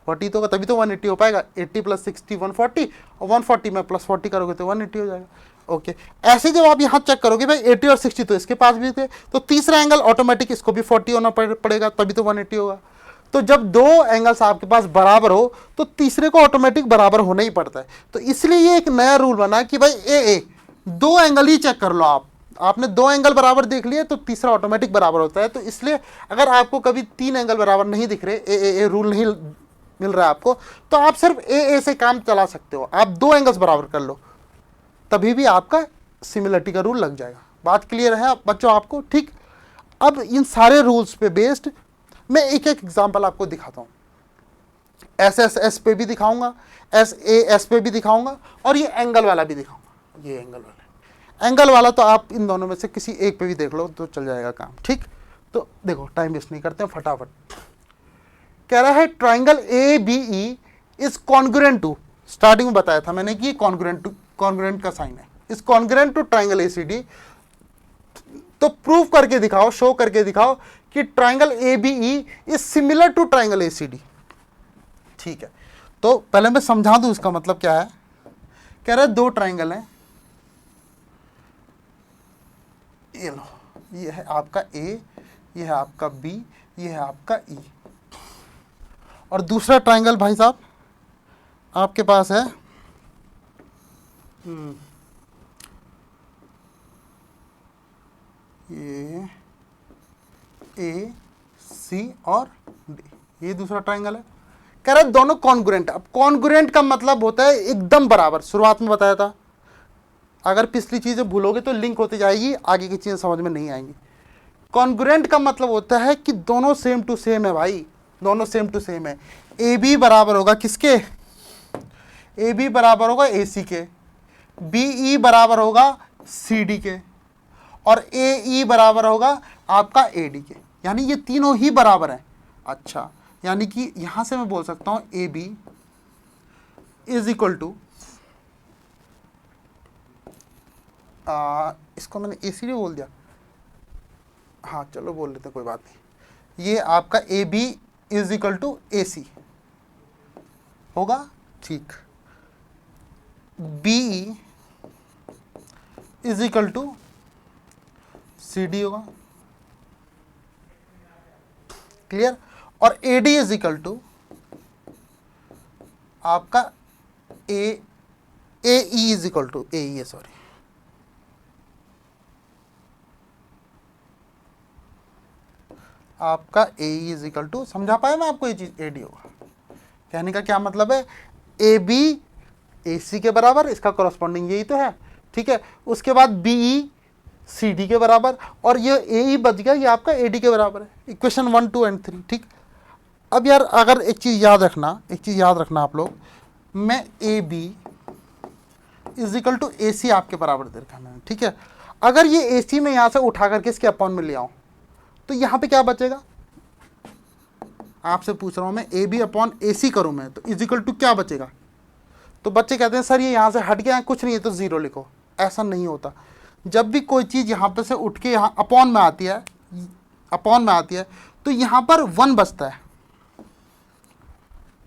40 तो होगा, तभी तो 180 हो पाएगा। 80 + 60 140, और 140 में +40 करोगे तो 180 हो जाएगा। ओके, ऐसे जब आप यहाँ चेक करोगे भाई 80 और 60 तो इसके पास भी थे, तो तीसरा एंगल ऑटोमेटिक इसको भी 40 होना पड़ेगा, तभी तो 180 होगा। तो जब दो एंगल्स आपके पास बराबर हो तो तीसरे को ऑटोमेटिक बराबर होना ही पड़ता है। तो इसलिए ये एक नया रूल बना कि भाई AA दो एंगल ही चेक कर लो। आपने दो एंगल बराबर देख लिए तो तीसरा ऑटोमेटिक बराबर होता है। तो इसलिए अगर आपको कभी तीन एंगल बराबर नहीं दिख रहे, AAA रूल नहीं मिल रहा है आपको, तो आप सिर्फ AA से काम चला सकते हो। आप दो एंगल्स बराबर कर लो, तभी भी आपका सिमिलरिटी का रूल लग जाएगा। बात क्लियर है बच्चों आपको? ठीक। अब इन सारे रूल्स पे बेस्ड मैं एक एक एग्जांपल आपको दिखाता हूँ। एस एस एस पे भी दिखाऊंगा, एस ए एस पे भी दिखाऊंगा, और ये एंगल वाला भी दिखाऊंगा। ये एंगल वाला तो आप इन दोनों में से किसी एक पे भी देख लो तो चल जाएगा काम, ठीक। तो देखो टाइम वेस्ट नहीं करते हैं, फटाफट कह रहा है triangle A B E is congruent to, starting में बताया था मैंने कि कॉन्ग्रुएंट का साइन है, is congruent to triangle A C D. तो प्रूव करके दिखाओ, शो करके दिखाओ कि triangle A B E is similar to triangle A C D. ठीक है, तो पहले मैं समझा दूं इसका मतलब क्या है। कह रहा है दो ट्राइंगल हैं, ये लो, ये है आपका ए, ये है आपका बी, ये है आपका ई, और दूसरा ट्राइंगल भाई साहब आपके पास है ये ए सी और डी, ये दूसरा ट्राइंगल है। कह रहा है दोनों कॉन्ग्रुएंट। अब कॉन्ग्रुएंट का मतलब होता है एकदम बराबर, शुरुआत में बताया था। अगर पिछली चीजें भूलोगे तो लिंक होती जाएगी, आगे की चीजें समझ में नहीं आएंगी। कॉन्ग्रुएंट का मतलब होता है कि दोनों सेम टू सेम है भाई, दोनों सेम टू सेम है। ए बी बराबर होगा किसके, ए बी बराबर होगा ए सी के, बी ई बराबर होगा सी डी के, और ए ई बराबर होगा आपका ए डी के, यानी ये तीनों ही बराबर हैं। अच्छा, यानी कि यहां से मैं बोल सकता हूं A B is equal to, इसको मैंने ए सी डी बोल दिया, हाँ चलो बोल लेते कोई बात नहीं। ये आपका A B is equal to A C होगा, ठीक। B is equal to C D होगा, क्लियर। और A D is equal to आपका A E is equal to A E है, सॉरी, आपका A E is equal to, समझा पाया मैं आपको ये चीज, ए डी होगा। कहने का क्या मतलब है, ए बी ए सी के बराबर, इसका कॉरस्पॉन्डिंग यही तो है, ठीक है। उसके बाद बी ई सी डी के बराबर, और ये ए ई बच गया, ये आपका ए डी के बराबर है। इक्वेशन 1 2 एंड 3, ठीक। अब यार अगर एक चीज़ याद रखना आप लोग, मैं A B is equal to A C आपके बराबर दे रखा है मैंने, ठीक है। अगर ये ए सी में यहाँ से उठा करके इसके अपॉन में ले आऊँ तो यहाँ पे क्या बचेगा, आपसे पूछ रहा हूँ मैं, ए बी अपॉन ए सी करूँ मैं तो इज इक्वल टू क्या बचेगा। तो बच्चे कहते हैं सर ये यहाँ से हट गया है, कुछ नहीं है तो ज़ीरो लिखो। ऐसा नहीं होता, जब भी कोई चीज़ यहाँ पे से उठ के यहाँ अपॉन में आती है तो यहाँ पर 1 बचता है।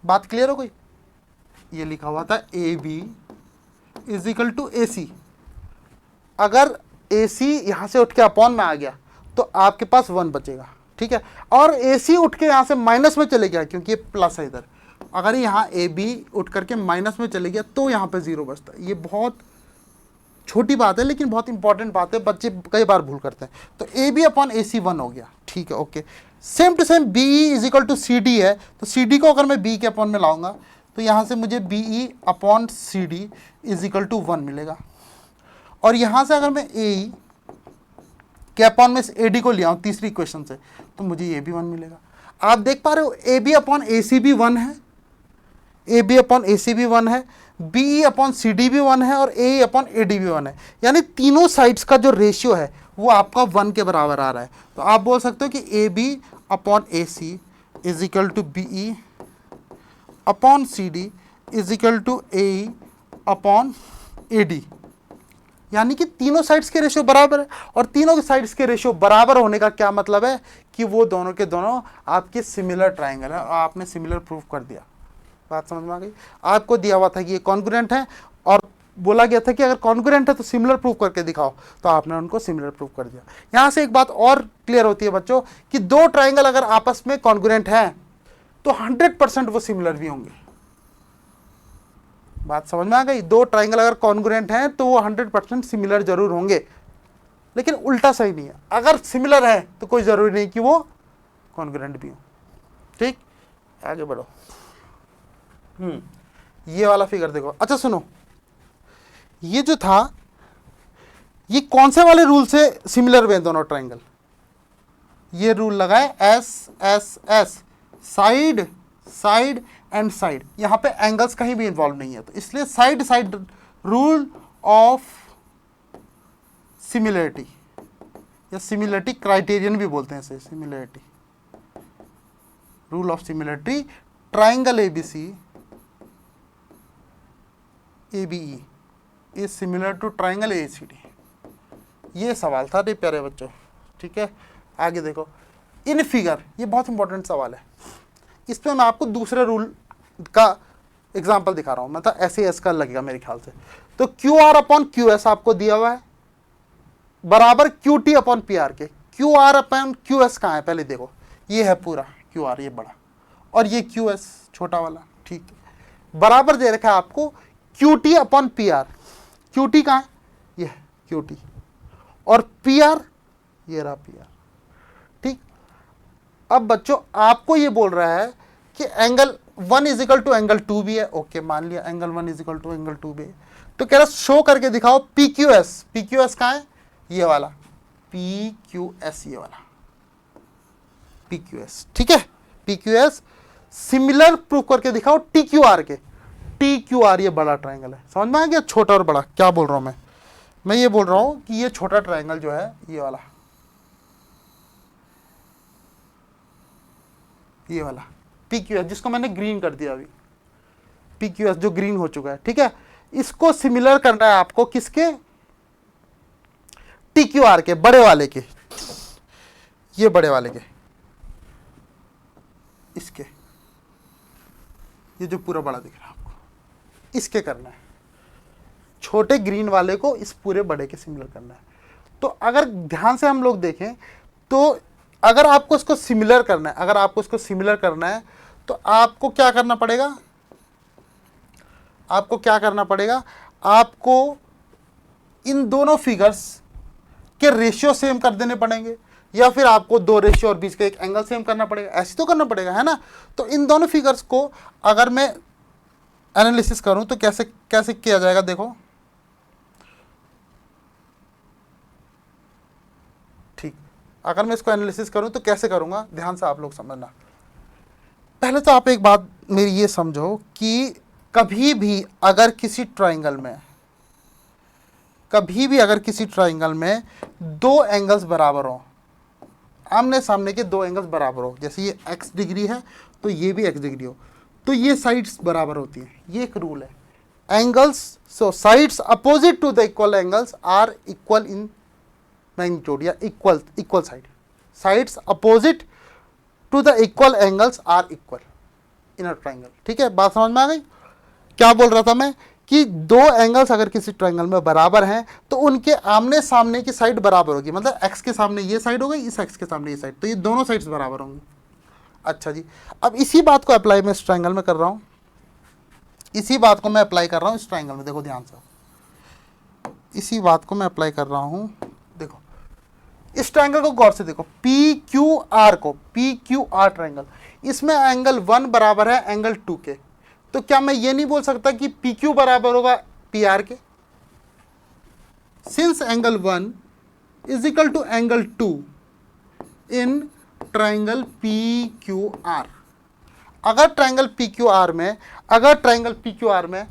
बात क्लियर हो गई। ये लिखा हुआ था A B is equal to A C, अगर ए सी यहाँ से उठ के अपॉन में आ गया तो आपके पास 1 बचेगा, ठीक है। और ए सी उठ के यहाँ से माइनस में चले गया क्योंकि ये प्लस है इधर, अगर यहाँ ए बी उठ करके माइनस में चले गया तो यहाँ पे 0 बचता है। ये बहुत छोटी बात है लेकिन बहुत इंपॉर्टेंट बात है, बच्चे कई बार भूल करते हैं। तो ए बी अपॉन ए सी 1 हो गया, ठीक है, okay. Same to same B E is equal to C D है, तो सी डी को अगर मैं बी के अपॉन में लाऊंगा तो यहाँ से मुझे B E upon C D is equal to 1 मिलेगा। और यहाँ से अगर मैं ए ई के अपॉन में ए डी को ले आऊँ तीसरी इक्वेशन से तो मुझे ये भी 1 मिलेगा। आप देख पा रहे हो ए बी अपॉन ए सी भी 1 है, ए बी अपॉन ए सी भी 1 है, B E upon C D भी 1 है, और ए ई अपॉन ए डी भी 1 है। यानी तीनों साइड्स का जो रेशियो है वो आपका 1 के बराबर आ रहा है। तो आप बोल सकते हो कि A B upon A C is equal to B E upon C D is equal to A E upon A D, यानी कि तीनों साइड्स के रेशियो बराबर है। और तीनों के साइड्स के रेशियो बराबर होने का क्या मतलब है कि वो दोनों के दोनों आपके सिमिलर ट्राइंगल है, और आपने सिमिलर प्रूफ कर दिया। बात समझ में आ गई। आपको दिया हुआ था कि ये कॉन्ग्रुएंट है और बोला गया था कि अगर कॉन्ग्रुएंट है तो सिमिलर प्रूफ करके दिखाओ, तो आपने उनको सिमिलर प्रूफ कर दिया। यहाँ से एक बात और क्लियर होती है बच्चों कि दो ट्राइंगल अगर आपस में कॉन्ग्रुएंट हैं तो 100% वो सिमिलर भी होंगे। बात समझ में आ गई। दो ट्राइंगल अगर कॉन्ग्रुएंट हैं तो वो 100% सिमिलर जरूर होंगे, लेकिन उल्टा सही नहीं है। अगर सिमिलर है तो कोई जरूरी नहीं कि वो कॉन्ग्रुएंट भी हो। ठीक, आगे बढ़ो। ये वाला फिगर देखो। अच्छा सुनो, ये जो था ये कौन से वाले रूल से सिमिलर हुए दोनों ट्राइंगल? ये रूल लगाए S S S, side side and side, यहाँ पे एंगल्स कहीं भी इन्वॉल्व नहीं है, तो इसलिए side side rule of similarity या सिमिलरिटी क्राइटेरियन भी बोलते हैं इसे, similarity rule of similarity triangle ABC ABE is similar to triangle ACD। ये सवाल था रे प्यारे बच्चों, ठीक है। आगे देखो इन फिगर, ये बहुत इंपॉर्टेंट सवाल है, इसमें मैं आपको दूसरे रूल का एग्जांपल दिखा रहा हूँ, मतलब ऐसे एस का लगेगा मेरे ख्याल से। तो QR अपॉन QS आपको दिया हुआ है बराबर QT अपॉन PR के। QR अपॉन QS कहाँ है पहले देखो, ये है पूरा QR ये बड़ा, और ये QS छोटा वाला, ठीक है। बराबर दे रखा है आपको QT अपॉन PR। QT कहाँ है, ये है QT, और PR ये रहा PR, ठीक। अब बच्चों आपको ये बोल रहा है कि angle 1 is equal to angle 2 भी है, ओके मान लिया angle 1 is equal to angle 2 भी है। तो कह रहा शो करके दिखाओ PQS। PQS कहाँ है, ये वाला PQS, ये वाला PQS, ठीक है। PQS सिमिलर प्रूफ करके दिखाओ TQR के। TQR ये बड़ा ट्रायंगल है, समझ में आ गया, छोटा और बड़ा क्या बोल रहा हूं मैं ये बोल रहा हूं कि ये छोटा ट्रायंगल जो है ये वाला PQS जिसको मैंने ग्रीन कर दिया अभी, PQS जो ग्रीन हो चुका है, ठीक है। इसको सिमिलर करना है आपको किसके, TQR के, बड़े वाले के, ये बड़े वाले के, इसके, ये जो पूरा बड़ा दिख रहा है आपको, इसके करना है। छोटे ग्रीन वाले को इस पूरे बड़े के सिमिलर करना है। तो अगर ध्यान से हम लोग देखें तो अगर आपको इसको सिमिलर करना है, अगर आपको इसको सिमिलर करना है तो आपको क्या करना पड़ेगा, आपको क्या करना पड़ेगा, आपको इन दोनों फिगर्स के रेशियो सेम कर देने पड़ेंगे, या फिर आपको दो रेशियो और बीच का एक एंगल सेम करना पड़ेगा, ऐसे तो करना पड़ेगा, है ना। तो इन दोनों फिगर्स को अगर मैं एनालिसिस करूं तो कैसे कैसे किया जाएगा, देखो ठीक। अगर मैं इसको एनालिसिस करूं तो कैसे करूंगा, ध्यान से आप लोग समझना। पहले तो आप एक बात मेरी ये समझो कि कभी भी अगर किसी ट्राइंगल में, कभी भी अगर किसी ट्राइंगल में दो एंगल्स बराबर हो, आमने सामने के दो एंगल्स बराबर हो, जैसे ये x डिग्री है तो ये भी x डिग्री हो, तो ये साइड्स बराबर होती हैं, ये एक रूल है। Angles, so sides opposite to the equal angles are equal in magnitude या equal sides opposite to the equal angles are equal in a triangle, ठीक है। बात समझ में आ गई। क्या बोल रहा था मैं कि दो एंगल्स अगर किसी ट्राइंगल में बराबर हैं तो उनके आमने सामने की साइड बराबर होगी, मतलब x के सामने ये साइड हो गई, इस x के सामने ये साइड, तो ये दोनों साइड्स बराबर होंगी। अच्छा जी, अब इसी बात को अप्लाई मैं इस ट्राइंगल में कर रहा हूँ, इसी बात को मैं अप्लाई कर रहा हूँ इस ट्राइंगल में, देखो ध्यान से, इसी बात को मैं अप्लाई कर रहा हूँ। देखो इस ट्राइंगल को गौर से देखो, PQR को, PQR ट्राइंगल, इसमें एंगल 1 बराबर है एंगल 2 के, तो क्या मैं ये नहीं बोल सकता कि PQ बराबर होगा PR के, since angle 1 is equal to angle 2 in triangle PQR। अगर ट्राइंगल PQR में, अगर ट्राइंगल PQR में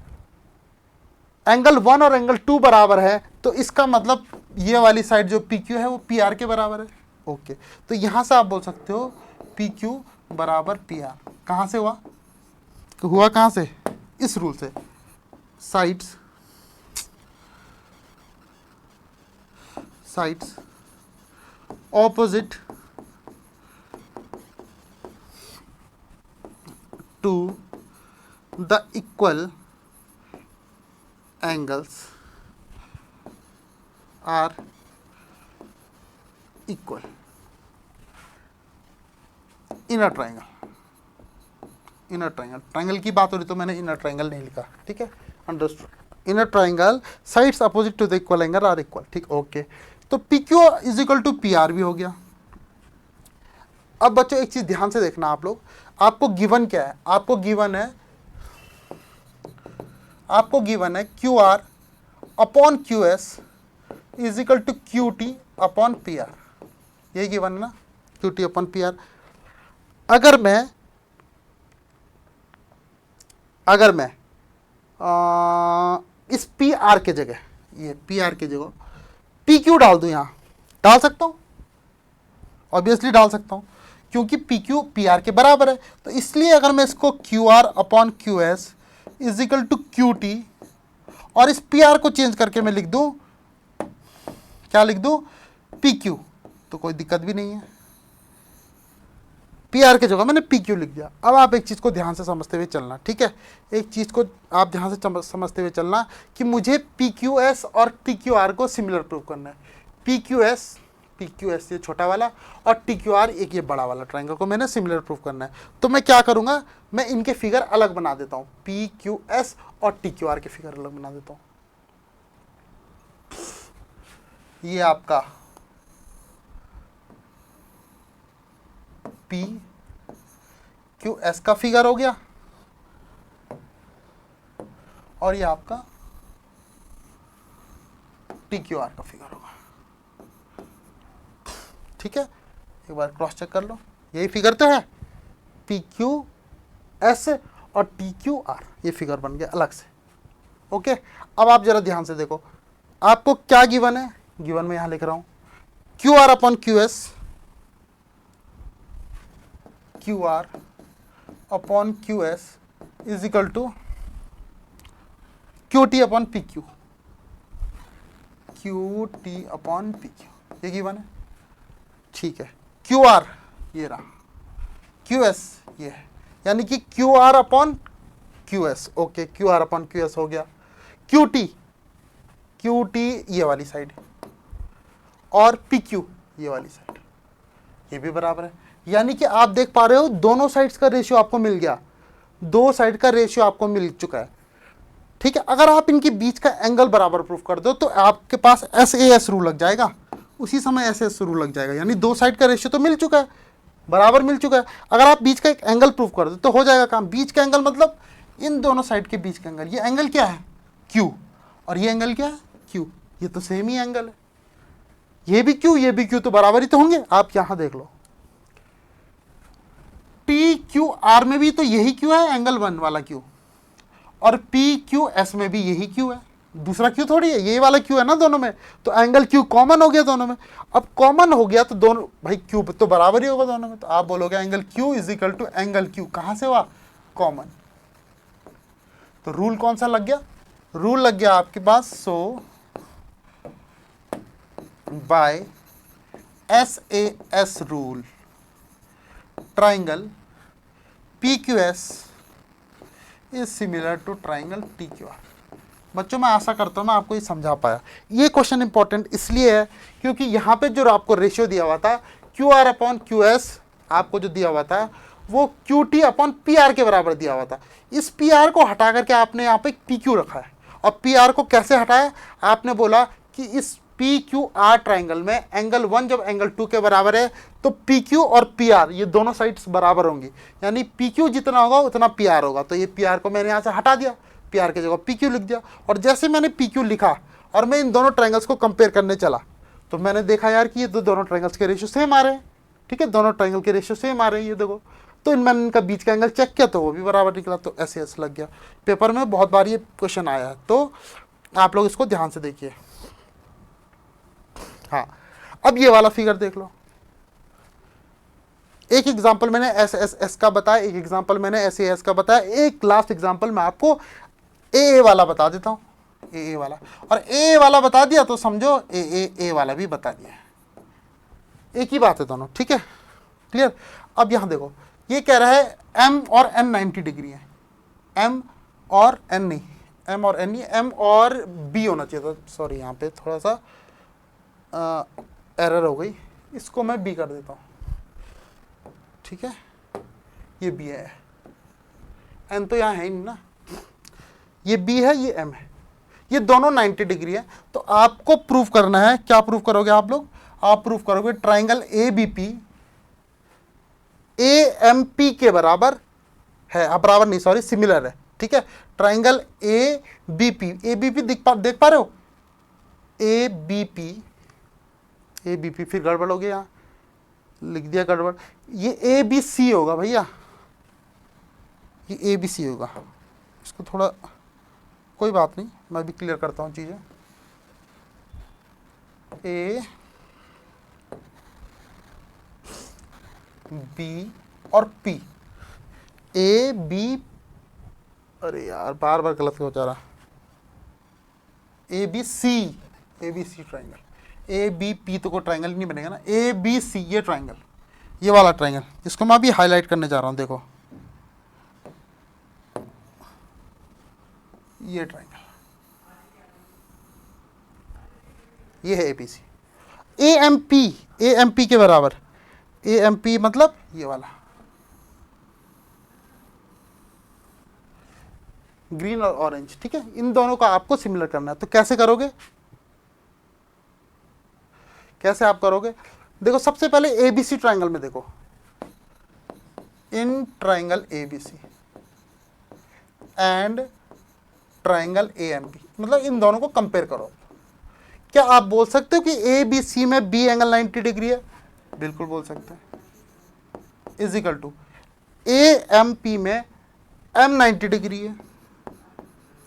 एंगल 1 और एंगल 2 बराबर है तो इसका मतलब ये वाली साइड जो PQ है वो PR के बराबर है, ओके। तो यहां से आप बोल सकते हो PQ बराबर PR। कहां से हुआ, हुआ कहां से, इस रूल से, sides opposite to the equal angles are equal in a triangle। In triangle, triangle की बात हो रही तो मैंने इन ट्राइंगल नहीं लिखा, ठीक है, understood. In triangle sides opposite to the equal angle are equal, ठीक, ओके। तो PQ is equal to PR भी हो गया। अब बच्चों एक चीज ध्यान से देखना आप लोग, आपको गिवन क्या है, आपको गिवन है QR upon QS is equal to QT upon PR, यही गिवन है ना, QT अपॉन PR। अगर मैं अगर मैं इस पी आर के जगह, ये पी आर के जगह पी क्यू डाल दूं, यहां डाल सकता हूं, ऑब्वियसली डाल सकता हूं, क्योंकि पी क्यू पी आर के बराबर है। तो इसलिए अगर मैं इसको Q R upon Q S is equal to Q T, और इस पी आर को चेंज करके मैं लिख दूं, क्या लिख दूं, पी क्यू, तो कोई दिक्कत भी नहीं है। पी आर के जगह मैंने पी क्यू लिख दिया। अब आप एक चीज़ को ध्यान से समझते हुए चलना, ठीक है, एक चीज़ को आप ध्यान से समझते हुए चलना कि मुझे पी क्यू एस और टी क्यू आर को सिमिलर प्रूव करना है। पी क्यू एस ये छोटा वाला और टी क्यू आर एक ये बड़ा वाला ट्राइंगल को मैंने सिमिलर प्रूव करना है। तो मैं क्या करूँगा, मैं इनके फिगर अलग बना देता हूँ, पी क्यू एस और टी क्यू आर के फिगर अलग बना देता हूँ। ये आपका पी क्यू एस का फिगर हो गया, और ये आपका टी क्यू आर का फिगर होगा। ठीक है, एक बार क्रॉस चेक कर लो, यही फिगर तो है, पी क्यू एस और टी क्यू आर, ये फिगर बन गया अलग से। ओके, अब आप जरा ध्यान से देखो, आपको क्या गिवन है, गिवन में यहां लिख रहा हूं Q R upon Q S, Q R upon Q S is equal to Q T upon P Q, Q T upon P Q, ये गिवन है। ठीक है, क्यू आर ये रहा, क्यू एस ये है, यानी कि Q R upon Q S, okay, Q R upon Q S हो गया। क्यू टी ये वाली साइड, और पी क्यू ये वाली साइड, ये भी बराबर है। यानी कि आप देख पा रहे हो दोनों साइड्स का रेशियो आपको मिल गया, दो साइड का रेशियो आपको मिल चुका है। ठीक है, अगर आप इनके बीच का एंगल बराबर प्रूफ कर दो तो आपके पास एस ए एस रूल लग जाएगा, उसी समय एस एस रूल लग जाएगा, यानी दो साइड का रेशियो तो मिल चुका है, बराबर मिल चुका है। अगर आप बीच का एक एंगल प्रूफ कर दो तो हो जाएगा काम। बीच का एंगल मतलब इन दोनों साइड के बीच का एंगल, ये एंगल क्या है, क्यू, और ये एंगल क्या है, क्यू, ये तो सेम ही एंगल है, ये भी क्यू तो बराबर ही तो होंगे। आप यहां देख लो, पी क्यू आर में भी तो यही क्यू है, एंगल वन वाला क्यू, और पी क्यू एस में भी यही क्यू है, दूसरा क्यू थोड़ी है, ये वाला क्यू है ना दोनों में, तो एंगल क्यू कॉमन हो गया दोनों में। अब कॉमन हो गया तो दोनों भाई क्यू तो बराबर ही होगा दोनों में, तो आप बोलोगे angle Q is equal to angle Q, कहां से हुआ, कॉमन। तो रूल कौन सा लग गया, रूल लग गया आपके पास, so by S A S rule triangle P Q S is similar to triangle T Q R. बच्चों मैं आशा करता हूँ मैं आपको ये समझा पाया। ये क्वेश्चन इंपॉर्टेंट इसलिए है क्योंकि यहाँ पे जो आपको रेशियो दिया हुआ था Q R upon Q S, आपको जो दिया हुआ था वो Q T upon P are के बराबर दिया हुआ था। इस पी आर को हटा करके आपने यहाँ पे पी क्यू रखा है, और पी आर को कैसे हटाया, आपने बोला कि इस पी क्यू आर ट्राइंगल में एंगल वन जब एंगल टू के बराबर है तो पी क्यू और पी आर ये दोनों साइड्स बराबर होंगी, यानी पी क्यू जितना होगा उतना पी आर होगा। तो ये पी आर को मैंने यहाँ से हटा दिया, पी आर की जगह पी क्यू लिख दिया, और जैसे मैंने पी क्यू लिखा और मैं इन दोनों ट्राइंगल्स को कंपेयर करने चला तो मैंने देखा यार कि ये दोनों ट्राइंगल्स के रेशियो सेम आ रहे हैं। ठीक है, दोनों ट्राइंगल के रेशियो सेम आ रहे हैं, ये देखो। तो मैंने इनका बीच का एंगल चेक किया तो वो भी बराबर निकला, तो ऐसे ऐसे लग गया। पेपर में बहुत बार ये क्वेश्चन आया है, तो आप लोग इसको ध्यान से देखिए। हाँ, अब ये वाला फिगर देख लो। एक एग्जांपल मैंने एस एस एस का बताया, एक एग्जांपल मैंने एस एस का बताया, एक लास्ट एग्जांपल मैं आपको ए वाला बता देता हूँ, ए वाला। और ए वाला बता दिया तो समझो ए वाला भी बता दिया, एक ही बात है दोनों। ठीक है, क्लियर। अब यहाँ देखो, ये कह रहा है एम और एन 90 डिग्री है, एम और एन नहीं, एम और एन नहीं, एम और बी होना चाहिए था, सॉरी यहाँ पे थोड़ा सा एरर हो गई, इसको मैं बी कर देता हूँ। ठीक है, ये बी है, एन तो यहाँ है ही नहीं ना, ये बी है, ये एम है, ये दोनों 90 डिग्री है। तो आपको प्रूव करना है, क्या प्रूव करोगे आप लोग, आप प्रूव करोगे triangle A B P A M P के बराबर है, बराबर नहीं सॉरी सिमिलर है। ठीक है, ट्राइंगल ए बी पी देख पा रहे हो, ए बी पी फिर गड़बड़ हो गया, यहाँ लिख दिया गड़बड़, ये ए बी सी होगा भैया, ये ए बी सी होगा, इसको थोड़ा, कोई बात नहीं, मैं भी क्लियर करता हूँ चीज़ें। ए बी और पी, ए बी, अरे यार बार बार गलत हो जा रहा, A B C triangle, A B P तो कोई ट्राइंगल नहीं बनेगा ना, ए बी सी ये ट्राइंगल, ये वाला ट्राइंगल, इसको मैं अभी हाईलाइट करने जा रहा हूँ। देखो ये ट्राइंगल, ये है A B C, A M P के बराबर, ए एम पी मतलब ये वाला ग्रीन और ऑरेंज, ठीक है। इन दोनों का आपको सिमिलर करना है, तो कैसे करोगे, कैसे आप करोगे? देखो सबसे पहले एबीसी ट्राइंगल में देखो, in triangle ABC and triangle AMP, मतलब इन दोनों को कंपेयर करो। क्या आप बोल सकते हो कि ए बी सी में बी एंगल 90 डिग्री है? बिल्कुल बोल सकते हैं। Is equal to A M P में एम 90 डिग्री है,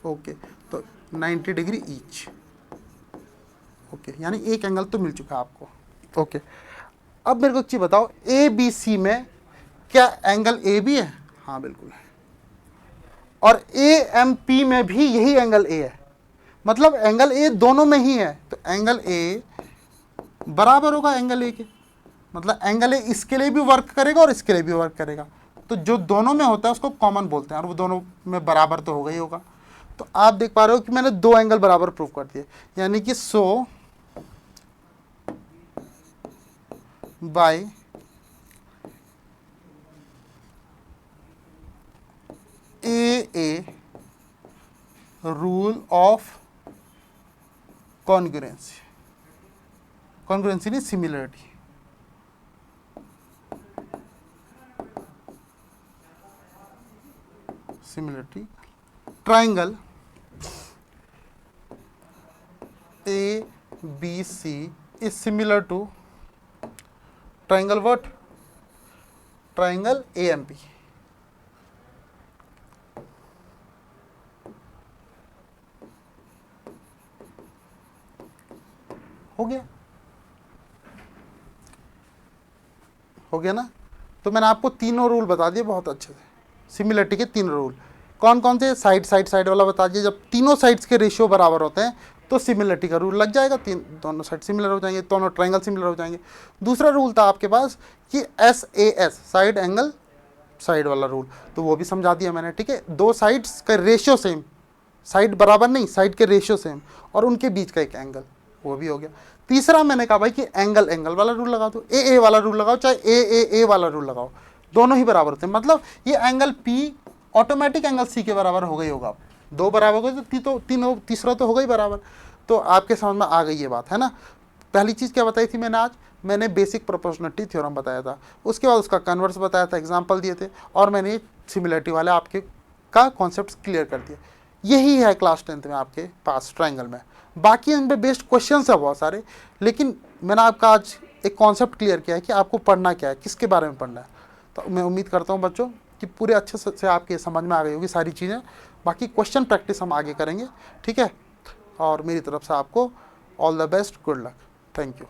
ओके, तो 90 डिग्री ईच, ओके, यानी एक एंगल तो मिल चुका है आपको, ओके। अब मेरे को एक चीज बताओ, ए बी सी में क्या एंगल ए बी है? हाँ बिल्कुल है। और ए एम पी में भी यही एंगल ए है, मतलब एंगल ए दोनों में ही है, तो एंगल ए बराबर होगा एंगल ए के, मतलब एंगल ए इसके लिए भी वर्क करेगा और इसके लिए भी वर्क करेगा, तो जो दोनों में होता है उसको कॉमन बोलते हैं, और वो दोनों में बराबर तो होगा ही होगा। तो आप देख पा रहे हो कि मैंने दो एंगल बराबर प्रूव कर दिए, यानी कि so by a rule of congruency, congruency नहीं similarity, similarity triangle A B C is similar to triangle what? Triangle A M P. हो गया, हो गया ना? तो मैंने आपको तीनों रूल बता दिए बहुत अच्छे से, सिमिलरिटी के तीन रूल। कौन कौन से? साइड वाला बता दिए, जब तीनों साइड्स के रेशियो बराबर होते हैं तो सिमिलरिटी का रूल लग जाएगा, दोनों साइड सिमिलर हो जाएंगे, दोनों ट्राइंगल सिमिलर हो जाएंगे। दूसरा रूल था आपके पास कि SAS साइड एंगल साइड वाला रूल, तो वो भी समझा दिया मैंने, ठीक है। दो साइड्स का रेशियो सेम, साइड बराबर नहीं, साइड के रेशियो सेम, और उनके बीच का एक एंगल, वो भी हो गया। तीसरा मैंने कहा भाई कि एंगल वाला रूल लगा दो, ए वाला रूल लगाओ चाहे ए वाला रूल लगाओ, दोनों ही बराबर होते हैं, मतलब ये angle P automatic angle C के बराबर हो गई होगा, दो बराबर हो गए तो तीनों तीसरा तो होगा ही बराबर। तो आपके समझ में आ गई ये बात, है ना। पहली चीज़ क्या बताई थी मैंने आज? मैंने बेसिक प्रोपोर्शनलिटी थ्योरम बताया था, उसके बाद उसका कन्वर्स बताया था, एग्जाम्पल दिए थे, और मैंने सिमिलरिटी वाले आपके का कॉन्सेप्ट क्लियर कर दिया। यही है क्लास 10th में आपके पास ट्राइंगल में। बाकी इन पे बेस्ड क्वेश्चन है बहुत सारे, लेकिन मैंने आपका आज एक कॉन्सेप्ट क्लियर किया है कि आपको पढ़ना क्या है, किसके बारे में पढ़ना है। तो मैं उम्मीद करता हूँ बच्चों कि पूरे अच्छे से आपके समझ में आ गई होगी सारी चीज़ें। बाकी क्वेश्चन प्रैक्टिस हम आगे करेंगे, ठीक है। और मेरी तरफ से आपको all the best, good luck, thank you.